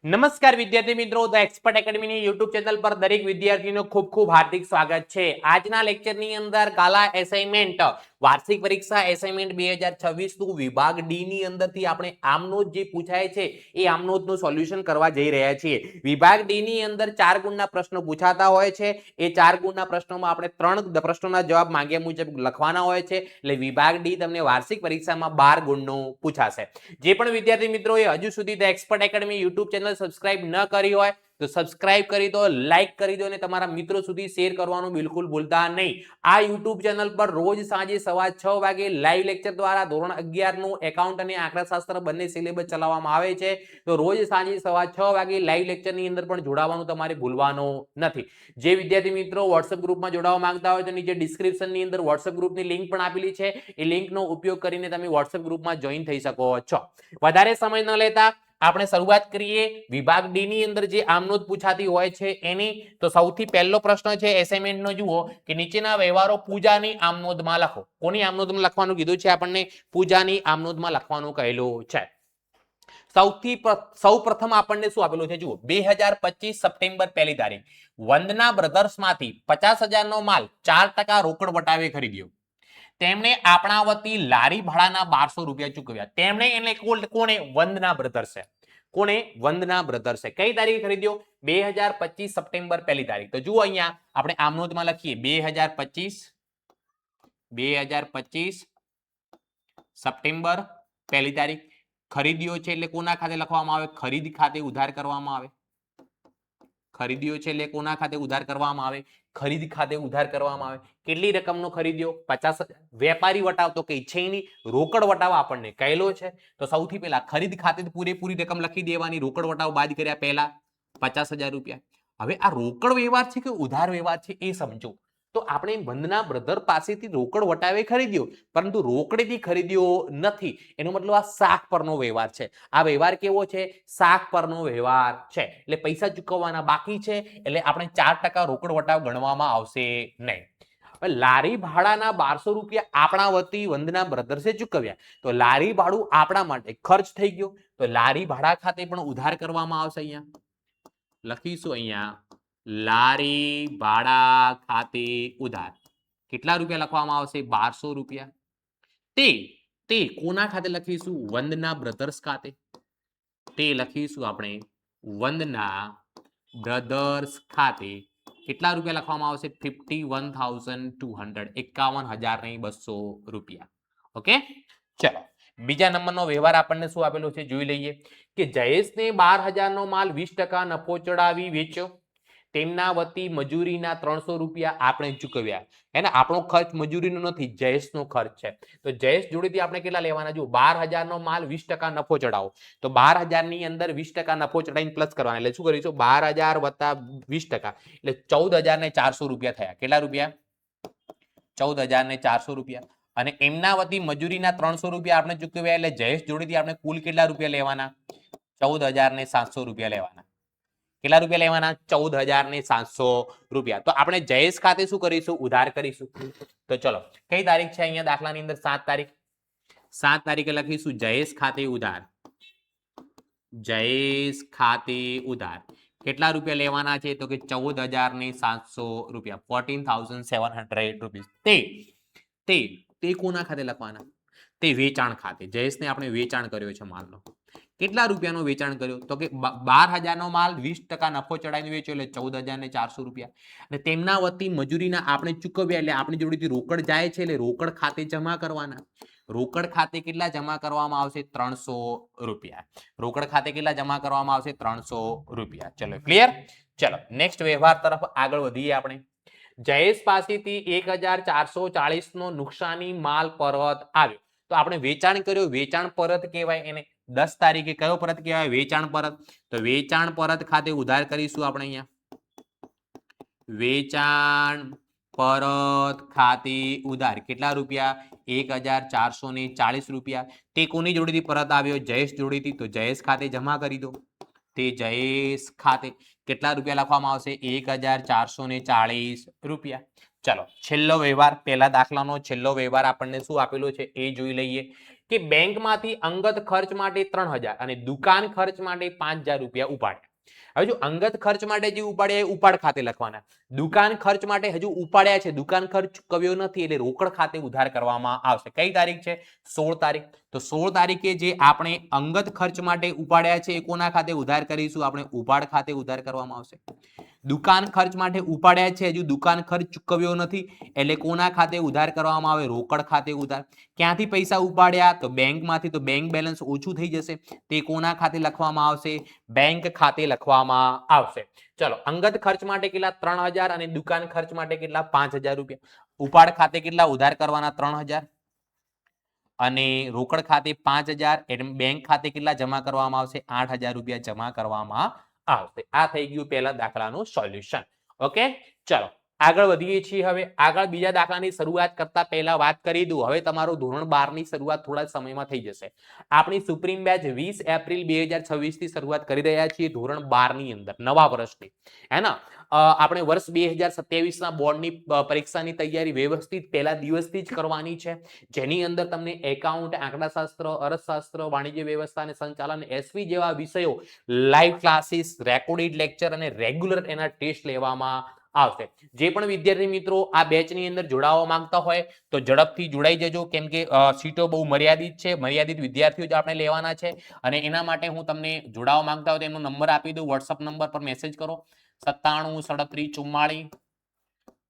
નમસ્કાર વિદ્યાર્થી મિત્રો, ધ એક્સપર્ટ એકેડમીની યુટ્યુબ ચેનલ પર દરેક વિદ્યાર્થીનો ખૂબ ખૂબ હાર્દિક સ્વાગત છે। આજના લેક્ચરની અંદર ગાલા એસાઇનમેન્ટ વાર્ષિક પરીક્ષા એસાઇનમેન્ટ 2026 નું વિભાગ ડી ની અંદરથી આપણે આમનોધ જે પૂછાય છે એ આમનોધનું સોલ્યુશન કરવા જઈ રહ્યા છીએ। વિભાગ ડી ની અંદર 4 ગુણના પ્રશ્નો પૂછાતા હોય છે। એ 4 ગુણના પ્રશ્નોમાં આપણે 3 પ્રશ્નોના જવાબ માંગ્યા મુજબ લખવાના હોય છે। એટલે વિભાગ ડી તમને વાર્ષિક પરીક્ષામાં 12 ગુણનો પૂછાશે। જે પણ વિદ્યાર્થી મિત્રોએ હજુ સુધી the expert academy YouTube channel subscribe ન કરી હોય તો સબસ્ક્રાઇબ કરી દો, લાઈક કરી દો અને તમારા મિત્રો સુધી શેર કરવાનું બિલકુલ ભૂલતા નહીં। આ યુટ્યુબ ચેનલ પર રોજ સાંજે 6:15 વાગે લાઈવ લેક્ચર દ્વારા ધોરણ 11 નું એકાઉન્ટ અને આંકડાશાસ્ત્ર બંને સિલેબસ ચલાવવામાં આવે છે। તો રોજ સાંજે 6:15 વાગે લાઈવ લેક્ચરની અંદર પણ જોડાવાનું તમારે ભૂલવાનું નથી। જે વિદ્યાર્થી મિત્રો WhatsApp ગ્રુપમાં જોડાવા માંગતા હોય તો નીચે ડિસ્ક્રિપ્શનની અંદર WhatsApp ગ્રુપની લિંક પણ આપેલી છે। એ લિંકનો ઉપયોગ કરીને તમે WhatsApp ગ્રુપમાં જોઈન થઈ શકો છો। વધારે સમય ન લેતા આપણે શરૂઆત કરીએ વિભાગ ડી ની અંદર જે આમનોધ પૂછાતી હોય છે એની। તો સૌથી પહેલો પ્રશ્ન છે એસાઇનમેન્ટ નો, જુઓ કે નીચેના વ્યવહારો પૂજાની આમનોધમાં લખો। કોની આમનોધમાં લખવાનું કીધું છે આપણને? પૂજાની આમનોધમાં લખવાનું કહેલું છે। સૌપ્રથમ આપણને શું આપેલું છે? જુઓ 2025 સપ્ટેમ્બર 1 તારીખ વંદના બ્રધર્સમાંથી 50,000 નો માલ 4% રોકડ વટાવે ખરીદ્યો। તેમણે આપણા વતી લારી ભાડાના 1200 રૂપિયા ચૂકવ્યા। તેમણે એટલે કોણે? વંદના બ્રધર્સે। કોણે? વંદના બ્રધર્સે। કઈ તારીખે ખરીદ્યો? 2025 સપ્ટેમ્બર 1 તારીખ। તો જુઓ અહીંયા આપણે આમનોધમાં લખીએ 2025 સપ્ટેમ્બર 1 તારીખ ખરીદ્યો છે એટલે કોના ખાતે લખવામાં આવે? ખરીદ ખાતે ઉધાર કરવામાં આવે। ખરીદ્યો છે એટલે કોના ખાતે ઉધાર કરવામાં આવે? ખરીદ ખાતે ઉધાર કરવામાં આવે। કેટલી રકમનો ખરીદ્યો? 50,000। વેપારી વટાવ તો કઈ છે નહીં, રોકડ વટાવ આપણને કહેલો છે। તો સૌથી પહેલા ખરીદ ખાતે પૂરેપૂરી રકમ લખી દેવાની, રોકડ વટાવ બાદ કર્યા પહેલા 50,000 રૂપિયા। હવે આ રોકડ વ્યવહાર છે કે ઉધાર વ્યવહાર છે એ સમજો। તો આપણે વંદના બ્રધર પાસેથી રોકડ વટાવે ખરીદ્યો, પરંતુ રોકડેથી ખરીદ્યો નથી। એનો મતલબ આ શાક પરનો વ્યવહાર છે। આ વ્યવહાર કેવો છે? શાક પરનો વ્યવહાર છે। એટલે પૈસા ચૂકવવાના બાકી છે, એટલે આપણે 4% રોકડ વટાવ ગણવામાં આવશે નહીં। લારી ભાડાના 1200 રૂપિયા આપણા વતી વંદના બ્રધર્સે ચૂકવ્યા। તો લારી ભાડું આપણા માટે ખર્ચ થઈ ગયો, તો લારી ભાડા ખાતે પણ ઉધાર કરવામાં આવશે। અહીંયા લખીશું, અહીંયા લારી ભાડા ખાતે ઉધાર કેટલા રૂપિયા લખવામાં આવશે? 1200 રૂપિયા। તે કોના ખાતે લખીશું? વંદના બ્રધર્સ ખાતે। તે લખીશું આપણે વંદના બ્રધર્સ ખાતે કેટલા રૂપિયા લખવામાં આવશે? 51,200, 51,200 રૂપિયા। ઓકે, ચલો બીજા નંબરનો વ્યવહાર આપણને શું આપેલો છે જોઈ લઈએ કે જયેશને 12,000 નો માલ 20% નફો ચડાવી વેચ્યો। તેમના વતી મજૂરીના 300 રૂપિયા આપણે ચૂકવ્યા। હે ને, આપણો ખર્ચ મજૂરીનો નથી, જયેશનો ખર્ચ છે। તો જયેશ જોડેથી આપણે કેટલા લેવાના? જો 12,000 નો માલ 20% નફો ચડાવો, તો 12,000 ની અંદર 20% નફો ચડાવીને પ્લસ કરવાના। એટલે શું કરીશું? 12,000 વત્તા 20%, એટલે 14,400 રૂપિયા થયા। કેટલા રૂપિયા? 14,400 રૂપિયા। અને એમના વતી મજૂરીના 300 રૂપિયા આપણે ચૂકવ્યા, એટલે જયેશ જોડેથી આપણે કુલ કેટલા રૂપિયા લેવાના? 14,700 રૂપિયા લેવાના। કેટલા રૂપિયા લેવાના? 14,700 રૂપિયા। તો આપણે જયેશ ખાતે શું કરીશું? ઉધાર કરીશું। તો ચલો કઈ તારીખ છે અહીંયા દાખલાની અંદર? 7 તારીખ। 7 તારીખે લખીશું જયેશ ખાતે ઉધાર। જયેશ ખાતે ઉધાર કેટલા રૂપિયા લેવાના છે? તો કે 14,700 રૂપિયા, 14,700 રૂપીસ। તે કોના ખાતે લખવાના? તે વેચાણ ખાતે। જયેશને આપણે વેચાણ કર્યો છે માલનો। કેટલા રૂપિયાનો વેચાણ કર્યો? તો કે 12,000 નો માલ 20% નફો ચડાવીને વેચ્યો, એટલે 14,400 રૂપિયા। અને તેમના વતી મજૂરીના આપણે ચૂકવ્યા, એટલે આપણી જોડેથી રોકડ જાય છે, એટલે રોકડ ખાતે જમા કરવાના। રોકડ ખાતે કેટલા જમા કરવામાં આવશે? 300 રૂપિયા। રોકડ ખાતે કેટલા જમા કરવામાં આવશે? 300 રૂપિયા। ચલો ક્લિયર? ચલો નેક્સ્ટ વ્યવહાર તરફ આગળ વધીએ આપણે। જયેશ પાસેથી 1,440 નો નુકસાની માલ પરત આવ્યો। તો આપણે વેચાણ કર્યો, વેચાણ પરત કહેવાય એને। 10 તારીખે કયો પરત કહેવાય? વેચાણ પરત। તો વેચાણ પરત ખાતે ઉધાર કરીશું આપણે અહીંયા। વેચાણ પરત ખાતે ઉધાર કેટલા રૂપિયા? 1,440 રૂપિયા। તે કોની જોડેથી પરત આવ્યો? જયેશ જોડેથી। તો જયેશ ખાતે જમા કરી દો। તે જયેશ ખાતે કેટલા રૂપિયા લખવામાં આવશે? 1,440 રૂપિયા। ચલો છેલ્લો વ્યવહાર, પહેલા દાખલાનો છેલ્લો વ્યવહાર આપણને શું આપેલો છે એ જોઈ લઈએ। કે બેંકમાંથી અંગત ખર્ચ માટે 3000 અને દુકાન ખર્ચ માટે 5000 રૂપિયા ઉપાડ્યા. હવે જો અંગત ખર્ચ માટે જે ઉપાડ્યા એ ઉપાડ ખાતે લખવાના, દુકાન ખર્ચ માટે હજુ ઉપાડ્યા છે, દુકાન ખર્ચ ચૂકવ્યો નથી એટલે રોકડ ખાતે ઉધાર કરવામાં આવશે. કઈ તારીખ છે? 16 તારીખ. તો 16 તારીખે જે આપણે અંગત ખર્ચ માટે ઉપાડ્યા છે એ કોના ખાતે ઉધાર કરીશું? આપણે ઉપાડ ખાતે ઉધાર કરવામાં આવશે. દુકાન ખર્ચ માટે ઉપાડ્યા છે, હજુ દુકાન ખર્ચ ચૂકવ્યો નથી એટલે કોના ખાતે ઉધાર કરવામાં આવે? રોકડ ખાતે ઉધાર. ક્યાંથી પૈસા ઉપાડ્યા? તો બેંકમાંથી, તો બેંક બેલેન્સ ઓછું થઈ જશે, તે કોના ખાતે લખવામાં આવશે? બેંક ખાતે લખવામાં આવશે. ચલો, અંગત ખર્ચ માટે કેટલા? 3000 અને દુકાન ખર્ચ માટે કેટલા? 5000 રૂપિયા. ઉપાડ ખાતે કેટલા ઉધાર કરવાના? 3000 અને રોકડ ખાતે 5000 એટલે બેંક ખાતે કેટલા જમા કરવામાં આવશે? 8000 રૂપિયા જમા કરવામાં આવશે. આ થઈ ગયું પહેલા દાખલાનું સોલ્યુશન. ઓકે, ચલો આગળ વધીએ છીએ. હવે આગળ બીજા દાખલાની શરૂઆત કરતા પહેલા વાત કરી દઉં, હવે તમારું ધોરણ 12 ની શરૂઆત થોડા સમયમાં થઈ જશે. આપણી સુપ્રીમ બેચ 20 એપ્રિલ 2026 થી શરૂઆત કરી રહ્યા છીએ ધોરણ 12 ની અંદર, નવા વર્ષની. હે ને? આપણે વર્ષ 2027 ના બોર્ડની પરીક્ષાની તૈયારી વ્યવસ્થિત પહેલા દિવસથી જ કરવાની છે, જેની અંદર તમને એકાઉન્ટ, આંકડાશાસ્ત્ર, અર્થશાસ્ત્ર, વાણિજ્ય વ્યવસ્થા અને સંચાલન, એસવી જેવા વિષયો લાઈવ ક્લાસીસ, રેકોર્ડેડ લેક્ચર અને રેગ્યુલર એના ટેસ્ટ લેવામાં આવશે. જે પણ વિદ્યાર્થી મિત્રો આ બેચની અંદર જોડાવા માંગતા હોય તો ઝડપથી જોડાઈ જજો, કેમ કે સીટો બહુ મર્યાદિત છે, મર્યાદિત વિદ્યાર્થીઓ જ આપણે લેવાના છે અને એના માટે હું તમને જોડાવા માંગતા હોય તો એનો નંબર આપી દઉં, વોટ્સઅપ નંબર પર મેસેજ કરો 97 37 44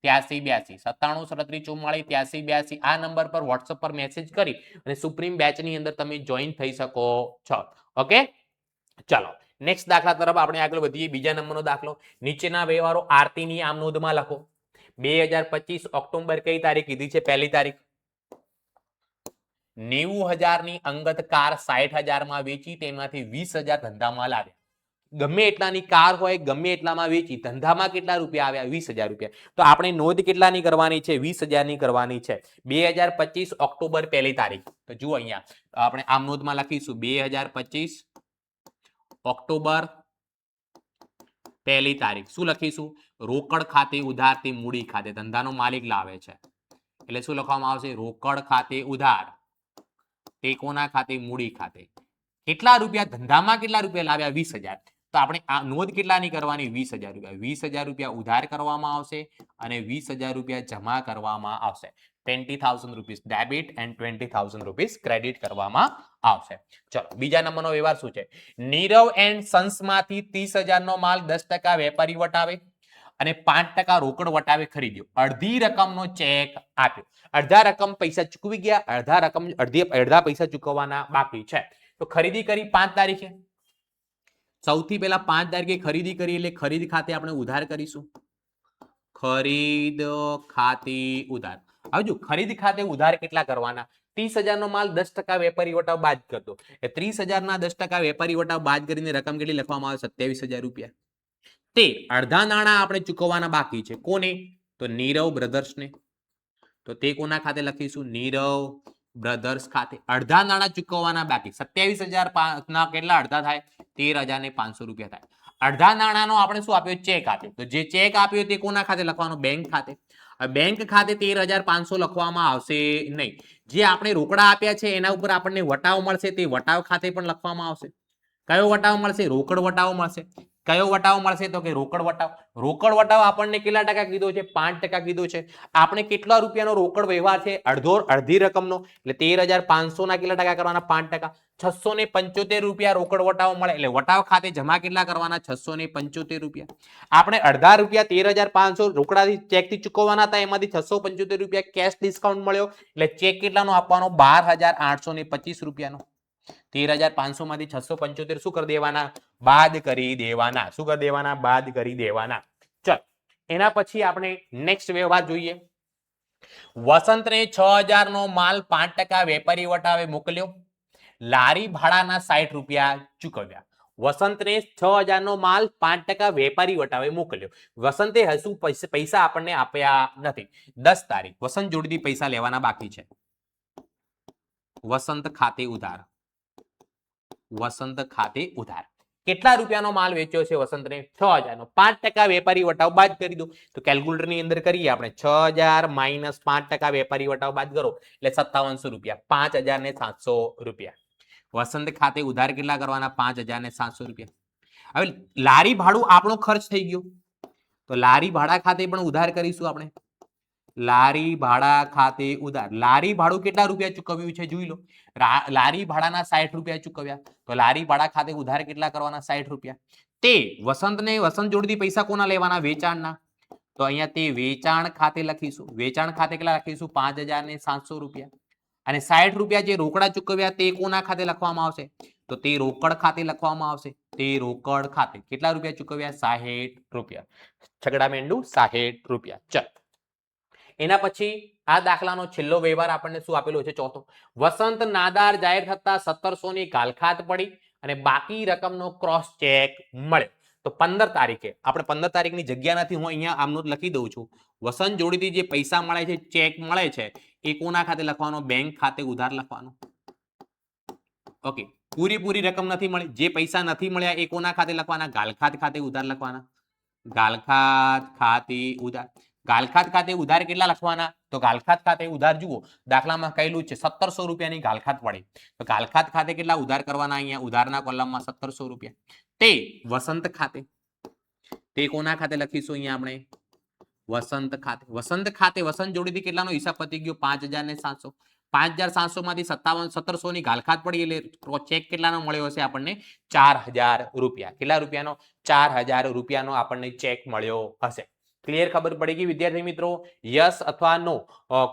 83 82, 97 37 44 83 82. આ નંબર પર વોટ્સઅપ પર મેસેજ કરી અને સુપ્રીમ બેચની અંદર તમે જોઈન થઈ શકો છો. ઓકે, ચાલો નેક્સ્ટ દાખલા તરફ આપણે આગળ વધીએ. બીજા નંબરનો દાખલો, નીચેના વ્યવહારો આરતીની આમ નોંધમાં લખો. 2025 ઓક્ટોબર કઈ તારીખ કીધી છે? પહેલી તારીખ. 90000 ની અંગત કાર 60000 માં વેચી, તેમાંથી 20000 ધંધામાં લાવ્યા. ગમે એટલાની કાર હોય, ગમે એટલામાં વેચી, ધંધામાં કેટલા રૂપિયા આવ્યા? 20000 રૂપિયા. તો આપણે નોંધ કેટલાની કરવાની છે? 20000 ની કરવાની છે. 2025 ઓક્ટોબર પહેલી તારીખ. તો જુઓ અહીંયા આપણે આમ નોંધમાં લખીશું 2025 ઓક્ટોબર પહેલી તારીખ. શું લખીશું? રોકડ ખાતે ઉધાર, તે મૂડી ખાતે, ધંધાનો માલિક લાવે છે એટલે શું લખવામાં આવશે? રોકડ ખાતે ઉધાર, તે કોના ખાતે? મૂડી ખાતે. કેટલા રૂપિયા ધંધામાં કેટલા રૂપિયા લાવ્યા? 20000. તો આપણે આ નોંધ કેટલાની કરવાની? 20000 રૂપિયા. 20000 રૂપિયા ઉધાર કરવામાં આવશે અને 20000 રૂપિયા જમા કરવામાં આવશે. 20,000 rupees debit and 20,000 rupees credit કરવામાં આવશે. ચલો બીજા નંબરનો વ્યવહાર શું છે? નીરવ એન્ડ સન્સમાંથી 30000 નો માલ 10% વેપારી વટાવે અને 5% રોકડ વટાવે ખરીદ્યો. અડધી રકમનો ચેક આપ્યો. અડધા રકમ પૈસા ચૂકવી ગયા, અડધા પૈસા ચૂકવવાના બાકી છે. તો ખરીદી કરી 5 તારીખે. સૌથી પહેલા 5 તારીખે ખરીદી કરી એટલે ખરીદ ખાતે આપણે ઉધાર કરીશું. ખરીદ ખાતે ઉધાર. હવે જો ખરીદ ખાતે ઉધાર કેટલા કરવાના? 30000 નો માલ 10% વેપારી વટાવ બાદ કરતો. એ 30000 ના 10% વેપારી વટાવ બાદ કરીને રકમ કેટલી લખવામાં આવે? 27000 રૂપિયા. તે અડધા નાણાં આપણે ચૂકવવાના બાકી છે. કોને? તો નીરવ બ્રધર્સને. તો તે કોના ખાતે લખીશું? નીરવ બ્રધર્સ ખાતે. અડધા નાણાં ચૂકવવાના બાકી. 27000 ના કેટલા અડધા થાય? 13500 રૂપિયા થાય. અડધા નાણાંનો આપણે શું આપ્યો? ચેક આપ્યો. તો જે ચેક આપ્યો તે કોના ખાતે લખવાનો? બેંક ખાતે. બેંક ખાતે 13500 લખવામાં આવશે નહીં. જે આપણે રોકડા આપ્યા છે એના ઉપર આપણને વટાવ મળશે, તે વટાવ ખાતે પણ લખવામાં આવશે. કયો વટાવ મળશે? રોકડ વટાવ મળશે. કયો વટાવ મળશે? તો કે રોકડ વટાવ. રોકડ વટાવ આપણને કેટલા ટકા કીધો છે? 5% કીધો છે. આપણે કેટલા રૂપિયાનો રોકડ વ્યવહાર છે? અડધી રકમનો એટલે 13500 ના કેટલા ટકા કરવાના? 5%. 675 રૂપિયા રોકડ વટાવ મળે એટલે વટાવ ખાતે જમા કેટલા કરવાના? 675 રૂપિયા. આપણે અડધા રૂપિયા 13500 રોકડાથી ચેકથી ચૂકવવાના હતા, એમાંથી 675 રૂપિયા કેશ ડિસ્કાઉન્ટ મળ્યો એટલે ચેક કેટલાનો આપવાનો? 12825 રૂપિયાનો. 13500 માંથી 675 શું કરી દેવાના? બાદ કરી દેવાના. શું કરી દેવાના? બાદ કરી દેવાના. ચલ એના પછી આપણે નેક્સ્ટ વ્યવહાર જોઈએ. વસંતને 6000 નો માલ 5% વેપારી વટાવે મોકલ્યો. લારી ભાડાના 60 રૂપિયા ચૂકવ્યા. વસંતને 6000 નો માલ 5% વેપારી વટાવે મોકલ્યો. વસંતે હજુ પૈસા આપણને આપ્યા નથી. 10 તારીખ વસંત જોડેથી પૈસા લેવાના બાકી છે. વસંત ખાતે ઉધાર. વસંત ખાતે ઉધાર. કેટલા રૂપિયાનો માલ વેચ્યો છે વસંતને? 6000 નો. 5% વેપારી વટાવ બાદ કરી દો. તો કેલ્ક્યુલેટર ની અંદર કરીએ આપણે 6000 માઇનસ 5% વેપારી વટાવ બાદ કરો એટલે 5700 રૂપિયા. 5700 રૂપિયા. વસંત ખાતે ઉધાર કેટલા કરવાના? 5700 રૂપિયા. હવે લારી ભાડું આપણો ખર્ચ થઈ ગયો, તો લારી ભાડા ખાતે પણ ઉધાર કરીશું આપણે. લારી ભાડા ખાતે ઉધાર. લારી ભાડું કેટલા રૂપિયા ચૂકવ્યું છે જોઈ લો. લારી ભાડાના 60 રૂપિયા ચૂકવ્યા, તો લારી ભાડા ખાતે ઉધાર કેટલા કરવાના? 60 રૂપિયા. તે વસંત જોડેથી પૈસા કોના લેવાના? વેચાણના. તો અહીંયા તે વેચાણ ખાતે લખીશું. વેચાણ ખાતે કેટલા લખીશું? 5700 રૂપિયા. અને 60 રૂપિયા જે રોકડા ચૂકવ્યા તે કોના ખાતે લખવામાં આવશે? તો તે રોકડ ખાતે લખવામાં આવશે. તે રોકડ ખાતે કેટલા રૂપિયા ચૂકવ્યા? 60 રૂપિયા. છગડા મેંડુ 60 રૂપિયા. ચલ, એના પછી આ દાખલાનો છેલ્લો વ્યવહાર આપણને શું આપેલો છે? ચોથો. વસંત નાદાર જાહેર થતા 1700 ની ગાલખાત પડી અને બાકી રકમનો ક્રોસ ચેક મળ્યો. તો 15 તારીખે આપણે 15 તારીખની જગ્યા નથી, હું અહીંયા આમનો લખી દઉં છું. વસંત જોડેથી જે પૈસા મળે છે, ચેક મળે છે, એ કોના ખાતે લખવાનો? બેંક ખાતે ઉધાર લખવાનો. ઓકે, પૂરી રકમ નથી મળી. જે પૈસા નથી મળ્યા એ કોના ખાતે લખવાના? ગાલખાત ખાતે ઉધાર લખવાના. ગાલખાત ખાતે ઉધાર. ગાલખાત ખાતે ઉધાર કેટલા લખવાના? તો ગાલખાત ખાતે ઉધાર જુઓ, દાખલામાં કહેલું છે 1700 રૂપિયાની ગાલખાત પડી. તો ગાલખાત ખાતે કેટલા ઉધાર કરવાના? અહીંયા ઉધારના કોલમમાં 1700 રૂપિયા. તે વસંત ખાતે, તે કોના ખાતે લખીશું? અહીંયા આપણે વસંત ખાતે. વસંત ખાતે વસંત જોડેથી કેટલાનો હિસાબ પતી ગયો? 5700. 5700 માંથી 1700 ની ગાલખાત પડી એટલે ચેક કેટલાનો મળ્યો હશે આપણને? 4000 રૂપિયા. કેટલા રૂપિયાનો? 4000 રૂપિયાનો આપણને ચેક મળ્યો હશે. ક્લિયર? ખબર પડી ગઈ વિદ્યાર્થી મિત્રો? યસ અથવા નો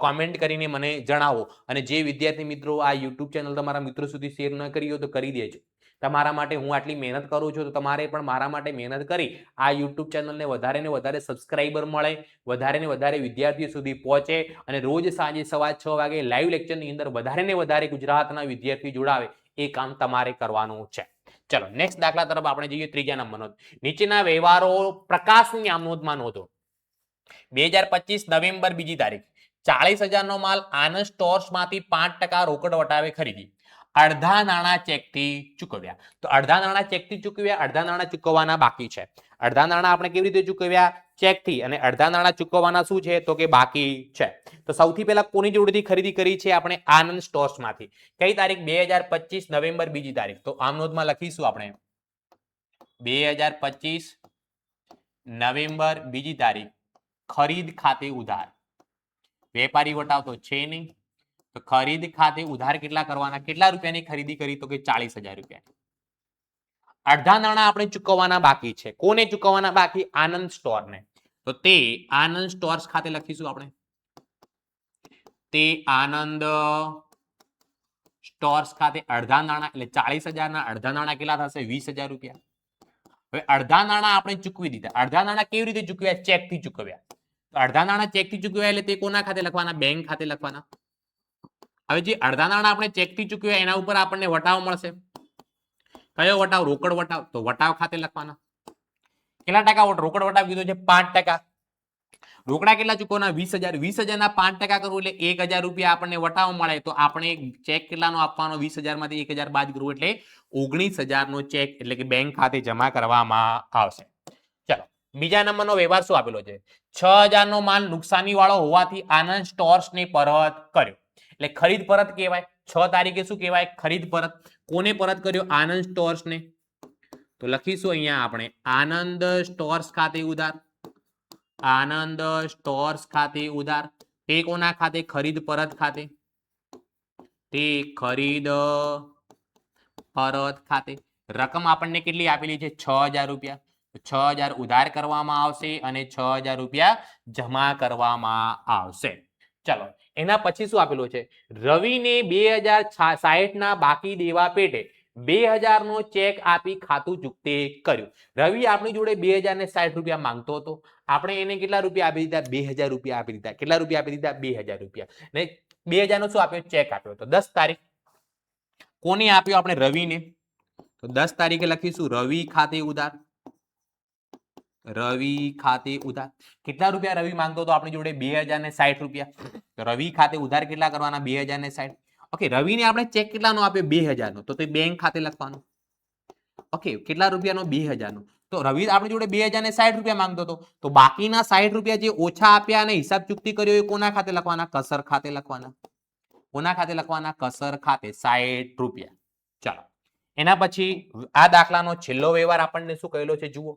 કોમેન્ટ કરીને મને જણાવો. અને જે વિદ્યાર્થી મિત્રો આ યુટ્યુબ ચેનલ તમારા મિત્રો સુધી શેર ન કરી હોય તો કરી દેજો. તમારા માટે હું આટલી મહેનત કરું છું, તો તમારે પણ મારા માટે મહેનત કરી આ યુટ્યુબ ચેનલને વધારે ને વધારે સબસ્ક્રાઇબર મળે, વધારે ને વધારે વિદ્યાર્થીઓ સુધી પહોંચે અને રોજ સાંજે 6:15 વાગે લાઈવ લેક્ચરની અંદર વધારે ને વધારે ગુજરાતના વિદ્યાર્થી જોડાવે, એ કામ તમારે કરવાનું છે. ચલો નેક્સ્ટ દાખલા તરફ આપણે જઈએ. ત્રીજા નંબરનો. નીચેના વ્યવહારો પ્રકાશની આમનોંધમાં નોંધો. 2025 નવેમ્બર 2 તારીખ 40,000 નો માલ આનંદ સ્ટોર્સમાંથી 5% રોકડ વટાવે ખરીદી. અડધા નાણાં ચેકથી ચૂકવ્યા. તો અડધા નાણાં ચેકથી ચૂકવ્યા, અડધા નાણાં ચૂકવવાના બાકી છે. અડધા નાણાં આપણે કેવી રીતે ચૂકવ્યા? ચેકથી. અને અડધા નાણાં ચૂકવવાના શું છે? તો કે બાકી છે. તો સૌથી પહેલા કોની જોડેથી ખરીદી કરી છે? આપણે આનંદ સ્ટોર્સમાંથી. કઈ તારીખ? 2025 નવેમ્બર 2 તારીખ. તો આમ નોંધમાં લખીશું આપણે 2025 નવેમ્બર 2 તારીખ ખરીદ ખાતે ઉધાર. વેપારી વટાવ તો છે નહીં, તો ખરીદ ખાતે ઉધાર કેટલા કરવાના? કેટલા રૂપિયાની ખરીદી કરી? તો કે 40,000 રૂપિયા. અડધા નાણાં આપણે ચૂકવવાના બાકી છે. કોને ચૂકવવાના બાકી? આનંદ સ્ટોરને. તો તે આનંદ સ્ટોર્સ ખાતે લખીશું આપણે. તે આનંદ સ્ટોર્સ ખાતે અડધા નાણાં એટલે 40,000 ના અડધા નાણાં કેટલા થશે? 20,000 રૂપિયા. હવે અડધા નાણાં આપણે ચૂકવી દીધા. અડધા નાણાં કેવી રીતે ચૂકવ્યા? ચેકથી ચૂકવ્યા. તો અડધા નાણાં ચેકથી ચૂકવ્યા એટલે તે કોના ખાતે લખવાના? બેંક ખાતે લખવાના. હવે જે અડધા નાણાં આપણે ચેકથી ચૂકવ્યા એના ઉપર આપણને વટાવ મળશે. કયો વટાવ? રોકડ વટાવ. તો વટાવ ખાતે લખવાના. કેટલા ટકા રોકડ વટાવ કીધો છે? 5%. રોકડા કેટલા ચૂકવવાના? 20,000. 20,000 ના 5% કરવું એટલે 1,000 રૂપિયા આપણને વટાવ મળે. તો આપણે ચેક કેટલાનો આપવાનો? 20,000 માંથી 1,000 બાદ કરવું એટલે 19,000 નો ચેક એટલે કે બેંક ખાતે જમા કરવામાં આવશે. ચલો બીજા નંબરનો વ્યવહાર શું આપેલો છે? 6,000 નો માલ નુકસાની વાળો હોવાથી આનંદ સ્ટોર્સ ને પરત કર્યો. એટલે ખરીદ પરત કહેવાય. 6 તારીખે શું કહેવાય? ખરીદ પરત. કોને પરત કર્યો? આનંદ સ્ટોર્સ ને. તો લખીશું અહીંયા આપણે આનંદ સ્ટોર્સ ખાતે ઉધાર. આનંદ સ્ટોર્સ ખાતે ઉધાર. તે કોના ખાતે? ખરીદ પરત ખાતે. તે ખરીદ પરત ખાતે. રકમ આપણને કેટલી આપેલી છે? 6,000 રૂપિયા. 6,000 ઉધાર કરવામાં આવશે અને 6,000 રૂપિયા જમા કરવામાં આવશે. ચલો એના પછી શું આપેલું છે? રવિને 2060 ના બાકી દેવા પેટે 2000 નો ચેક આપી ખાતું ચૂકતે કર્યું. રવિ આપણી જોડે 2060 રૂપિયા માંગતો હતો. આપણે એને કેટલા રૂપિયા આપી દીધા? 2000 રૂપિયા આપી દીધા. કેટલા રૂપિયા આપી દીધા? 2000 રૂપિયા. ને 2000 નો શું આપ્યો? ચેક આપ્યો. તો 10 તારીખ કોને આપ્યો? આપણે રવિને. તો 10 તારીખે લખીશું રવિ ખાતે ઉધાર. રવિ ખાતે ઉધાર. કેટલા રૂપિયા રવિ માંગતો હતો આપણી જોડે? 2060 રૂપિયા. તો રવિ ખાતે ઉધાર કેટલા કરવાના? 2060. ઓકે, રવિને આપણે ચેક કેટલાનો આપ્યો? 2000 નો. તો તે બેંક ખાતે લખવાનું. ઓકે, કેટલા રૂપિયાનો? 2000નો. તો રવિ આપણી જોડે 2060 રૂપિયા માંગતો હતો, તો બાકીના 60 રૂપિયા જે ઓછા આપ્યા અને હિસાબ ચૂકતી કર્યો એ કોના ખાતે લખવાના? કસર ખાતે લખવાના. કોના ખાતે લખવાના? કસર ખાતે 60 રૂપિયા. ચાલો, એના પછી આ દાખલાનો છેલ્લો વ્યવહાર આપણને શું કહેલો છે જુઓ.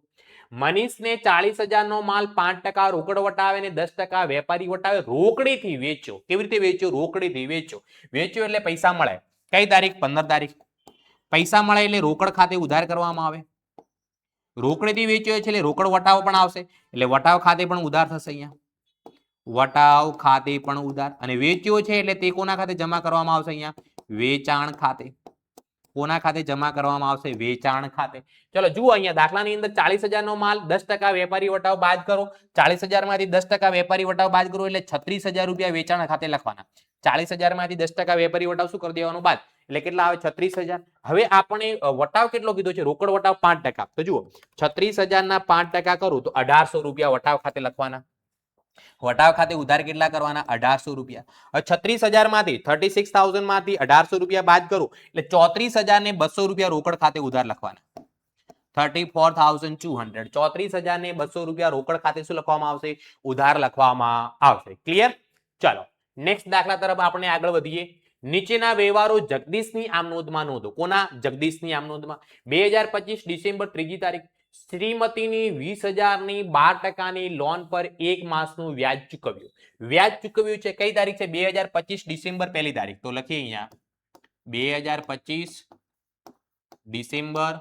મનીષને 40,000 નો માલ 5% રોકડ વટાવે અને 10% વેપારી વટાવે રોકડીથી વેચ્યો. કેવી રીતે વેચ્યો? રોકડીથી વેચ્યો. વેચ્યો એટલે પૈસા મળે. કઈ તારીખ? 15 તારીખ. પૈસા મળે એટલે રોકડ ખાતે ઉધાર કરવામાં આવે. રોકડીથી વેચ્યો છે એટલે રોકડ વટાવ પણ આવશે, એટલે વટાવ ખાતે પણ ઉધાર થશે. અહીંયા વટાવ ખાતે પણ ઉધાર, અને વેચ્યો છે એટલે તે કોના ખાતે જમા કરવામાં આવશે? અહીંયા વેચાણ ખાતે. કોના ખાતે જમા કરવામાં આવશે? વેચાણ ખાતે. ચલો જુઓ, અહીંયા દાખલાની અંદર 40,000 નો માલ 10% વેપારી વટાવ બાદ કરો. 40,000 માંથી 10% વેપારી વટાવ બાદ કરો એટલે 36,000 રૂપિયા વેચાણ ખાતે લખવાના. 40,000 માંથી 10% વેપારી વટાવ શું કરી દેવાનું? બાદ. એટલે કેટલા આવે? 36,000. હવે આપણે વટાવ કેટલો કીધો છે? રોકડ વટાવ 5%. તો જુઓ, 36,000 ના 5% કરું તો 1800 રૂપિયા વટાવ ખાતે લખવાના. વટાવ ખાતે ઉધાર કેટલા કરવાના? 1800 રૂપિયા. હવે 36,000 માંથી 36,000 માંથી 1800 રૂપિયા બાદ કરું એટલે 34,200 રૂપિયા રોકડ ખાતે ઉધાર લખવાના. 34,200. 34,200 રૂપિયા રોકડ ખાતે શું લખવામાં આવશે? ઉધાર લખવામાં આવશે. ક્લિયર? ચાલો નેક્સ્ટ દાખલા તરફ આપણે આગળ વધીએ. નીચેના વ્યવહારો જગદીશની આમ નોંધમાં નોંધો. કોના? જગદીશની આમ નોંધમાં. 2025 ડિસેમ્બર 3જી તારીખ શ્રીમતીની 20,000 ની 12% લોન પર 1 માસનું વ્યાજ ચૂકવ્યું. વ્યાજ ચૂકવ્યું છે કઈ તારીખ છે? 2025 ડિસેમ્બર 1લી તારીખ. તો લખીએ અહીંયા 2025 ડિસેમ્બર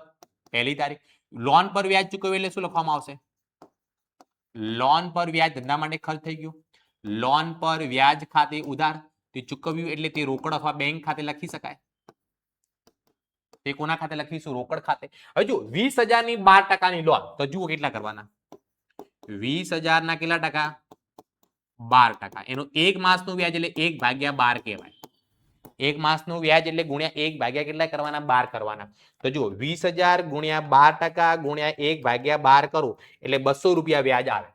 1લી તારીખ. લોન પર વ્યાજ ચૂકવ્યું એટલે શું લખવામાં આવશે? લોન પર વ્યાજ ધંધા માટે ખર્ચ થઈ ગયું. લોન પર વ્યાજ ખાતે ઉધાર. તે ચૂકવ્યું એટલે તે રોકડ અથવા બેંક ખાતે લખી શકાય. તે કોના ખાતે લખીશું? રોકડ ખાતે. હવે જો 20,000 ની 12% ની લોન, તો જુઓ કેટલા કરવાના? 20,000 ના કેટલા ટકા? 12%. એનું 1 માસનું વ્યાજ એટલે 1/12 કહેવાય. 1 માસનું વ્યાજ એટલે ગુણ્યા 1 ભાગ્યા કેટલા કરવાના? 12 કરવાના. તો જુઓ 20,000 ગુણ્યા 12% ગુણ્યા 1/12 કરું એટલે 200 રૂપિયા વ્યાજ આવે.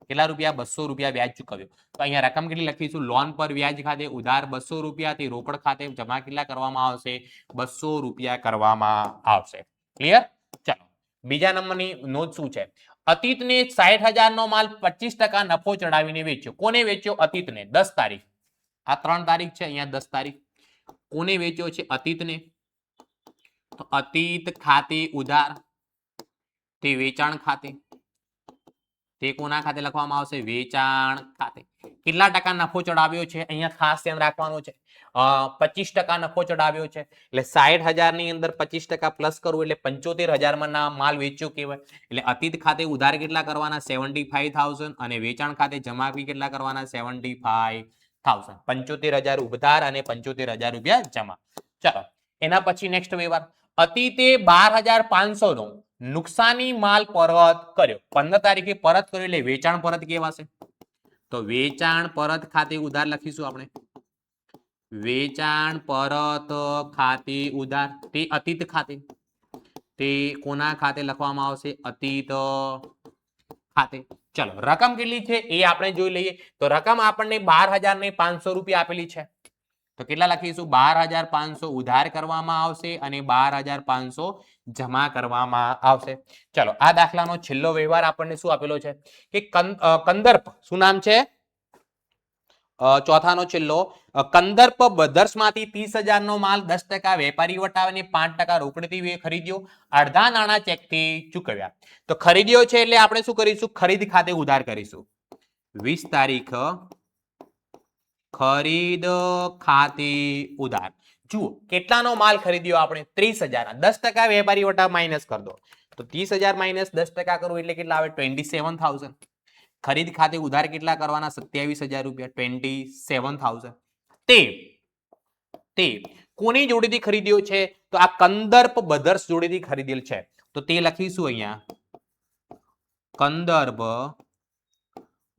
કેટલા રૂપિયા? 200 રૂપિયા વ્યાજ ચૂકવ્યું. તો અહીંયા રકમ કેટલી લખીશું? લોન પર વ્યાજ ખાતે ઉધાર 200 રૂપિયા, તે રોકડ ખાતે જમા કેટલા કરવામાં આવશે? 200 રૂપિયા કરવામાં આવશે. ક્લિયર? ચાલો બીજા નંબરની નોંધ શું છે? અતીતને 60,000 નો માલ 25% નફો ચડાવીને વેચ્યો. કોને વેચ્યો? અતીતને. 10 તારીખ. આ 3 તારીખ છે, અહીંયા 10 તારીખ. કોને વેચ્યો છે? અતીતને. તો અતીત ખાતે ઉધાર, તે વેચાણ ખાતે. તે કોના ખાતે લખવામાં આવશે? વેચાણ ખાતે. કેટલા ટકા નફો ચડાવ્યો છે? અહીંયા ખાસ ધ્યાન રાખવાનું છે. 25% નફો ચડાવ્યો છે એટલે 60,000 ની અંદર 25% પ્લસ કરવું એટલે 75,000 ના માલ વેચ્યો કહેવાય. એટલે અતીત ખાતે ઉધાર કેટલા કરવાના? 75,000 અને વેચાણ ખાતે જમા કેટલા કરવાના? 75,000. 75,000 ઉધાર અને 75,000 રૂપિયા જમા. ચાલો એના પછી નેક્સ્ટ વ્યવહાર. અતીતે 12,500 નો નુકસાની માલ પરત કર્યો. 15 તારીખે પરત કર્યો એટલે વેચાણ પરત કહેવાશે. તો વેચાણ પરત ખાતે ઉધાર લખીશું આપણે. વેચાણ પરત ખાતે ઉધાર, તે અતીત ખાતે. તે કોના ખાતે લખવામાં આવશે? અતીત ખાતે. ચલો રકમ કેટલી છે એ આપણે જોઈ લઈએ. તો રકમ આપણને 12,500 રૂપિયા આપેલી છે. તો કેટલા લખીશું? 12,500 ઉધાર કરવામાં આવશે અને 12,500 જમા કરવામાં આવશે. ચલો આ દાખલાનો છેલ્લો વ્યવહાર આપણને શું આપેલો છે કે કંદર્પ. શું નામ છે? ચોથાનો છેલ્લો. કંદર્પ બ્રધર્સમાંથી 30,000 નો માલ 10% વેપારી વટાવીને 5% રોકડથી ખરીદ્યો. અડધા નાણાં ચેકથી ચૂકવ્યા. તો ખરીદ્યો છે એટલે આપણે શું કરીશું? ખરીદ ખાતે ઉધાર કરીશું. 20 તારીખ ખરીદ ખાતે ઉધાર. જુઓ કેટલાનો માલ ખરીદ્યો આપણે? 30,000. 10% વેપારી વટાવ માઇનસ કરી દો. તો 30,000 માઇનસ 10% કરવું એટલે કેટલા આવે? 27,000. ખરીદ ખાતે ઉધાર કેટલા કરવાના? 27,000 રૂપિયા. 27,000. તે કોની જોડેથી ખરીદ્યો છે? તો આ કંદર્પ બ્રધર્સ જોડેથી ખરીદેલ છે. તો તે લખીશું અહીંયા કંદર્પ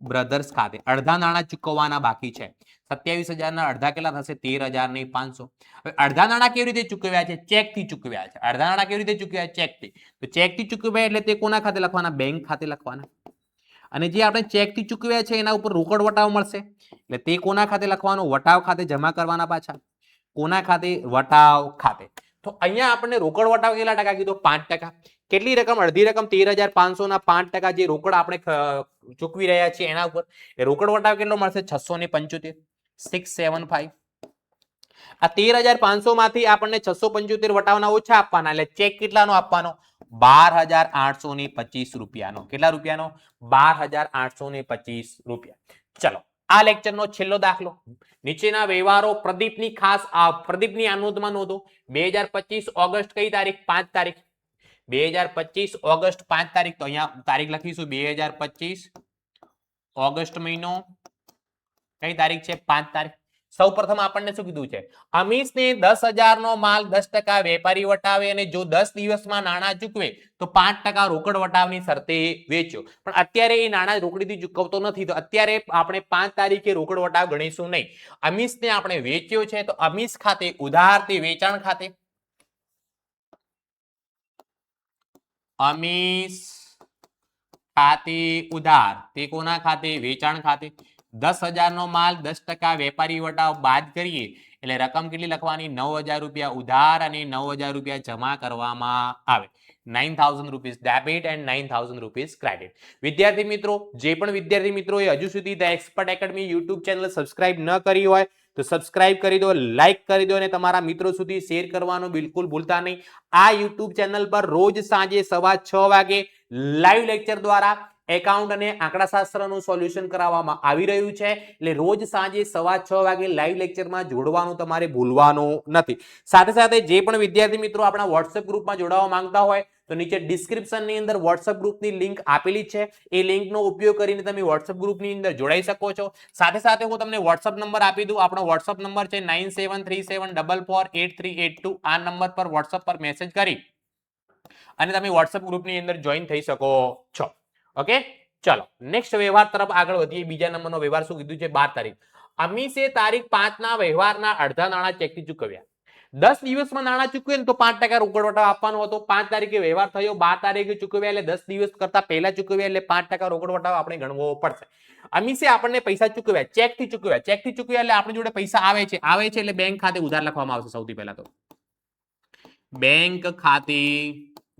બ્રધર્સ ખાતે. અડધા નાણાં ચૂકવવાના બાકી છે. 27,000 ના અડધા કેટલા થશે? 13,500. હવે અડધા નાણાં કેવી રીતે ચૂકવ્યા છે? ચેકથી ચૂકવ્યા છે. અડધા નાણાં કેવી રીતે ચૂકવ્યા? ચેકથી. તો ચેકથી ચૂકવ્યા એટલે તે કોના ખાતે લખવાના? બેંક ખાતે લખવાના. અને જે આપણે ચેકથી ચૂકવ્યા છે એના ઉપર રોકડ વટાવ મળશે એટલે તે કોના ખાતે લખવાનું? વટાવ ખાતે જમા કરવાના પાછા. કોના ખાતે? વટાવ ખાતે. તો અહીંયા આપણને રોકડ વટાવ કેટલા ટકા કીધો 5%. કેટલી રકમ? અડધી રકમ 13,500 ના 5% જે રોકડ આપણે ચૂકવી રહ્યા છીએ એના ઉપર એ રોકડ વટાવ કેટલો મળશે? 675. 675. આ 13,500 માંથી આપણને 675 વટાવના ઓછા આપવાના એટલે ચેક કેટલાનો આપવાનો? 12,825 રૂપિયાનો. કેટલા રૂપિયાનો? 12,825 રૂપિયા. ચલો આ લેક્ચરનો છેલ્લો દાખલો. નીચેના વ્યવહારો પ્રદીપની ખાસ પ્રદીપની આ નોંધમાં નોંધો. 2025 ઓગસ્ટ કઈ તારીખ? 5 તારીખ. 2025 ઓગસ્ટ 5 તારીખ. તો અહીંયા તારીખ લખીશું 2025 ઓગસ્ટ મહિનો કઈ તારીખ છે? 5 તારીખ. સૌપ્રથમ આપણને શું કીધું છે? અમીશને 10,000 નો માલ 10% વેપારી વટાવે અને જો 10 દિવસમાં નાણાં ચૂકવે તો 5% રોકડ વટાવની શરતે વેચ્યો. પણ અત્યારે એ નાણાં રોકડીથી ચૂકવતો નથી, તો અત્યારે આપણે 5 તારીખે રોકડ વટાવ ગણીશું નહીં. અમીશને આપણે વેચ્યો છે તો અમીશ ખાતે ઉધાર તે વેચાણ ખાતે. અમીશ ખાતે ઉધાર તે કોના ખાતે? વેચાણ ખાતે. 10,000 નો માલ 10% વેપારી વટાવ બાદ કરીએ એટલે રકમ કેટલી લખવાની? 9,000 રૂપિયા ઉધાર અને 9,000 રૂપિયા જમા કરવામાં આવે. 9,000 rupees debit and 9,000 rupees credit. વિદ્યાર્થી મિત્રો, જે પણ વિદ્યાર્થી મિત્રોએ હજુ સુધી the expert academy YouTube channel subscribe ન કરી હોય તો સબસ્ક્રાઇબ કરી દો, લાઈક કરી દો અને તમારા મિત્રો સુધી શેર કરવાનું બિલકુલ ભૂલતા નહીં. આ યુટ્યુબ ચેનલ પર રોજ સાંજે 6:15 વાગે લાઈવ લેક્ચર દ્વારા એકાઉન્ટ અને આંકડાશાસ્ત્રનું સોલ્યુશન કરાવવામાં આવી રહ્યું છે. એટલે રોજ સાંજે 6:15 વાગે લાઈવ લેક્ચરમાં જોડવાનું તમારે ભૂલવાનું નથી. સાથે સાથે જે પણ વિદ્યાર્થી મિત્રો આપણા વોટ્સએપ ગ્રુપમાં જોડાવા માંગતા હોય તો નીચે ડિસ્ક્રિપ્શનની અંદર વોટ્સએપ ગ્રુપની લિંક આપેલી છે. એ લિંકનો ઉપયોગ કરીને તમે વોટ્સએપ ગ્રુપની અંદર જોડાઈ શકો છો. સાથે સાથે હું તમને વોટ્સએપ નંબર આપી દઉં. આપણો વોટ્સએપ નંબર છે 9737448382. આ નંબર પર વોટ્સએપ પર મેસેજ કરી અને તમે વોટ્સએપ ગ્રુપની અંદર જોઈન થઈ શકો છો. ઓકે, ચલો નેક્સ્ટ વ્યવહાર તરફ આગળ વધીએ. બીજા નંબરનો વ્યવહાર શું કીધું છે? 12 તારીખ. અમીશે તારીખ 5 ના વ્યવહારના અડધા નાણાં ચેકથી ચૂકવ્યા. 10 દિવસમાં નાણાં ચૂકવે ને તો 5% રોકડ વટાવ આપવાનો હતો. 5 તારીખે વ્યવહાર થયો, 12 તારીખે ચૂકવ્યા એટલે 10 દિવસ કરતા પહેલા ચૂકવ્યા એટલે 5% રોકડ વટાવ આપણે ગણવો પડશે. અમીશે આપણને પૈસા ચૂકવ્યા, ચેકથી ચૂકવ્યા. ચેકથી ચૂકવ્યા એટલે આપણી જોડે પૈસા આવે છે એટલે બેંક ખાતે ઉધાર લખવામાં આવશે. સૌથી પહેલા તો બેંક ખાતે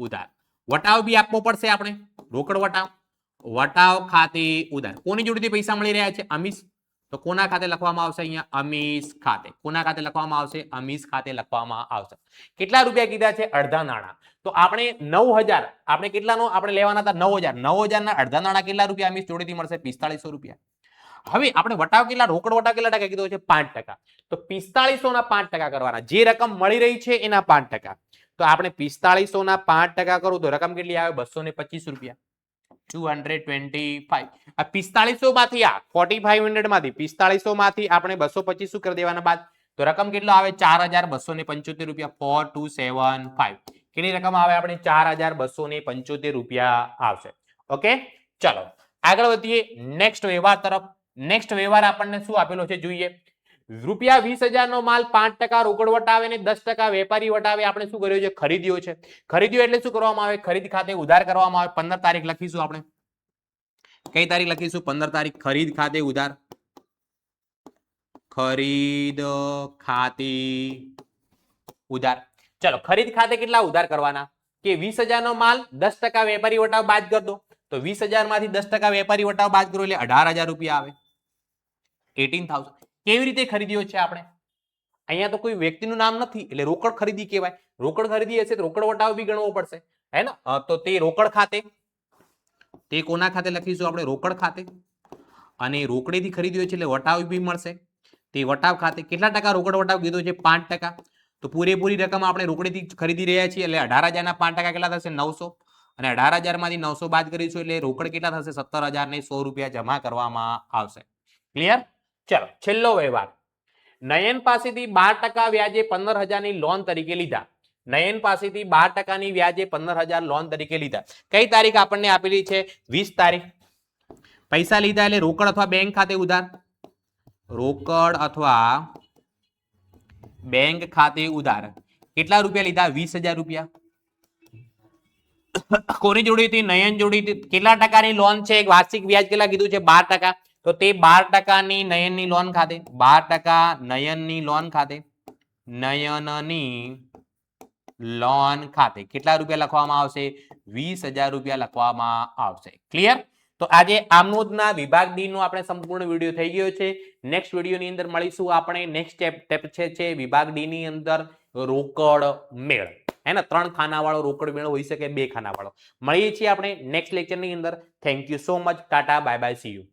ઉધાર. વટાવ બી આપવો પડશે આપણે, રોકડ વટાવ. વટાવ ખાતે ઉધાર. કોની જોડેથી પૈસા મળી રહ્યા છે? અમીશ. તો કોના ખાતે લખવામાં આવશે? અહીંયા અમીશ ખાતે. કોના ખાતે લખવામાં આવશે? અમીશ ખાતે લખવામાં આવશે. કેટલા રૂપિયા કીધા છે? અડધા નાણાં. તો આપણે 9,000 આપણે કેટલાનો આપણે લેવાના હતા? 9,000. 9,000 ના અડધા નાણાં કેટલા રૂપિયા અમીશ જોડેથી મળશે? 4500 રૂપિયા. હવે આપણે વટાવ કેટલા, રોકડ વટાવ કેટલા ટકા કીધો છે? 5%. તો 4500 ના 5% કરવાના. જે રકમ મળી રહી છે એના 5%. તો આપણે 4500 ના 5% કરું તો રકમ કેટલી આવે? 225 રૂપિયા. 225. આ 4500 માંથી આ 4500 માંથી 4500 માંથી આપણે 225 શું કરી દેવાના બાદ? તો રકમ કેટલો આવે? 4,275 રૂપિયા. 4275. કેટલી રકમ આવે? આપણે 4,275 રૂપિયા આવશે. ઓકે, ચલો આગળ વધીએ નેક્સ્ટ વ્યવહાર તરફ. નેક્સ્ટ વ્યવહાર આપણને શું આપેલો છે જોઈએ. રૂપિયા 20,000 નો માલ 5% રોકડ વટાવે ને 10% વેપારી વટાવે. આપણે શું કર્યું છે? ખરીદ્યો છે. ખરીદ્યો એટલે શું કરવામાં આવે? ખરીદ ખાતે ઉધાર કરવામાં આવે. 15 તારીખ લખીશું આપણે. કઈ તારીખ લખીશું? 15 તારીખ. ખરીદ ખાતે ઉધાર. ખરીદ ખાતે ઉધાર. ચલો ખરીદ ખાતે કેટલા ઉધાર કરવાના? કે 20,000 નો માલ 10% વેપારી વટાવ બાદ કરી દો. તો 20,000 માંથી 10% વેપારી વટાવ બાદ કરો એટલે 18,000 રૂપિયા આવે. 18,000. કેવી રીતે ખરીદ્યો છે આપણે? અહીંયા તો કોઈ વ્યક્તિનું નામ નથી એટલે રોકડ ખરીદી કહેવાય. રોકડ ખરીદી હશે તો રોકડ વટાવ બી ગણવો પડશે, હે ને? તો તે રોકડ ખાતે, તે કોના ખાતે લખીશું આપણે? રોકડ ખાતે. અને રોકડેથી ખરીદ્યો છે એટલે વટાવ બી મળશે. તે વટાવ ખાતે કેટલા ટકા રોકડ વટાવ કીધો છે? 5%. તો પૂરેપૂરી રકમ આપણે રોકડેથી ખરીદી રહ્યા છીએ એટલે 18,000 ના 5% કેટલા થશે? 900. અને 18,000 માંથી 900 બાદ કરીશું એટલે રોકડ કેટલા થશે? 17,100 રૂપિયા જમા કરવામાં આવશે. ક્લિયર? ચલો છેલ્લો વ્યવહાર. નયન પાસેથી 12% વ્યાજે 15,000 ની લોન તરીકે લીધા. નયન પાસેથી 12% ની વ્યાજે 15,000 લોન તરીકે લીધા. કઈ તારીખ આપણને આપેલી છે? 20 તારીખ. પૈસા લીધા એટલે રોકડ અથવા બેંક ખાતે ઉધાર. રોકડ અથવા બેંક ખાતે ઉધાર. કેટલા રૂપિયા લીધા? 20,000 રૂપિયા. કોની જોડેથી? નયન જોડેથી. કેટલા ટકાની લોન છે? વાર્ષિક વ્યાજ કેટલા કીધું છે? 12%. તો તે 12% ની નયનની લોન ખાતે, 12% નયનની લોન ખાતે, નયનની લોન ખાતે કેટલા રૂપિયા લખવામાં આવશે? 20,000 રૂપિયા લખવામાં આવશે. ક્લિયર? તો આજે આમોદના વિભાગ ડી નો આપણે સંપૂર્ણ વિડીયો થઈ ગયો છે. નેક્સ્ટ વિડીયોની અંદર મળીશું આપણે. નેક્સ્ટ સ્ટેપ છે વિભાગ ડી ની અંદર રોકડ મેળ. હે ને 3 ખાનાવાળો રોકડ મેળ હોઈ શકે, 2 ખાનાવાળો. મળીએ છીએ આપણે નેક્સ્ટ લેક્ચરની અંદર. Thank you so much. Tata bye bye, C you.